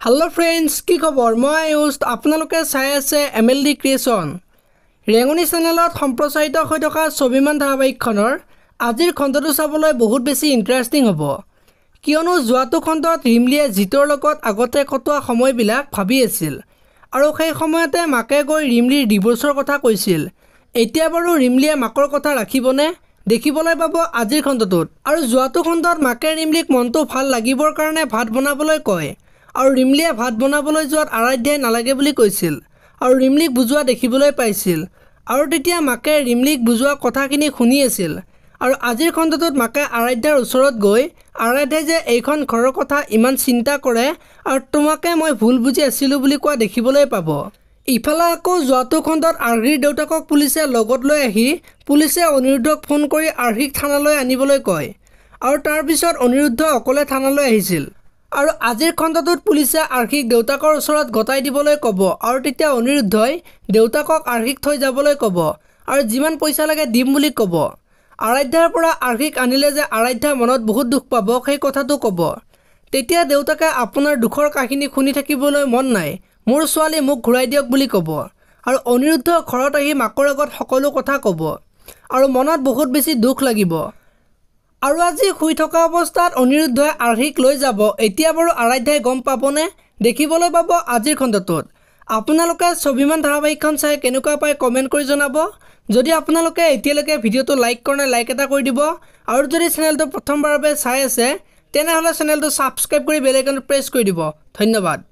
Hello friends की खबर मैं आयुष आपनालोके चाই আছে MLD क्रिएशन रेंगनी चेनेলত सम्प्रचारित হৈ থকা ছবিমান ধাৰাবাহিকখনৰ আজিৰ খণ্ডটো চাবলৈ বহুত বেছি ইন্টাৰেষ্টিং হ'ব কিয়নো যোৱাটো খণ্ডত ৰিমলিয়ে জিতৰ লগত আগতে কটোৱা সময়বিলাক ভাবি আছিল আৰু সেই সময়তে মাকে গৈ ৰিমলিৰ ডিভোৰ্সৰ কথা কৈছিল এতিয়া বাৰু ৰিমলিয়ে মাকৰ কথা ৰাখিবনে দেখিবলৈ পাব আজিৰ খণ্ডটোত আৰু যোৱাটো খণ্ডত মাকে ৰিমলিক মনটো ভাল লাগিবৰ কাৰণে ভাত বনাবলৈ কয় আৰু ৰিমলিয়ে ভাত বনাবলৈ যোৱাত আৰাধ্যাই নালাগে বুলি কৈছিল আৰু ৰিমলিক বুজোৱা দেখিবলৈ পাইছিল আৰু তেতিয়া মাকে ৰিমলিক বুজোৱা কথাখিনি শুনি আছিল আৰু আজিৰ খণ্ডটোত মাকে আৰাধ্যাৰ ওচৰত গৈ আৰাধ্যাই যে এইখন ঘৰৰ কথা ইমান চিন্তা কৰে আৰু তোমাকে মই ভুল বুজি আছিলোঁ বুলি কোৱা দেখিবলৈ পাব ইফালে আকৌ যোৱাটো খণ্ডত আৰ্হিৰ দেউতাকক পুলিচে লগত লৈ আহি পুলিচে অনিৰুদ্ধক ফোন কৰি আৰ্হিক থানালৈ আনিবলৈ কয় আৰু তাৰ পিছত অনিৰুদ্ধ অকলে থানালৈ আহিছিল আৰু আজিৰ খণ্ডটোত পুলিচে আৰ্হিক দেউতাকৰ ওচৰত গতাই দিবলৈ ক'ব আৰু তেতিয়া অনিৰুদ্ধই দেউতাকক আৰ্হিক থৈ যাবলৈ ক'ব আৰু যিমান পইচা লাগে দিম বুলি ক'ব আৰাধ্যাৰ পৰা আৰ্হিক আনিলে যে আৰাধ্যা মনত বহুত দুখ পাব সেই কথাটো ক'ব তেতিয়া দেউতাকে আপোনাৰ দুখৰ কাহিনী শুনি থাকিবলৈ মন নাই মোৰ ছোৱালী মোক ঘূৰাই দিয়ক বুলি ক'ব আৰু অনিৰুদ্ধ ঘৰত আহি মাকৰ আগত সকলো কথা ক'ব আৰু মনত বহুত বেছি দুখ লাগিব আৰু আজি শুই থকা অৱস্থাত অনিৰুদ্ধই আৰ্হিক লৈ যাব এতিয়া বাৰু আৰাধ্যাই গম পাবনে দেখিবলৈ পাব আজিৰ খণ্ডটোত আপোনালোকে ছবিমান ধাৰাবাহিকখন চাই কেনেকুৱা পায় কমেণ্ট কৰি জনাব যদি আপোনালোকে এতিয়ালৈকে ভিডিঅ'টো লাইক কৰা নাই লাইক এটা কৰি দিব আৰু যদি চেনেলটো প্ৰথমবাৰৰ বাবে চাই আছে তেনেহ'লে চেনেলটো ছাবস্ক্ৰাইব কৰি বেল আইকনটো প্ৰেছ কৰি দিব ধন্যবাদ।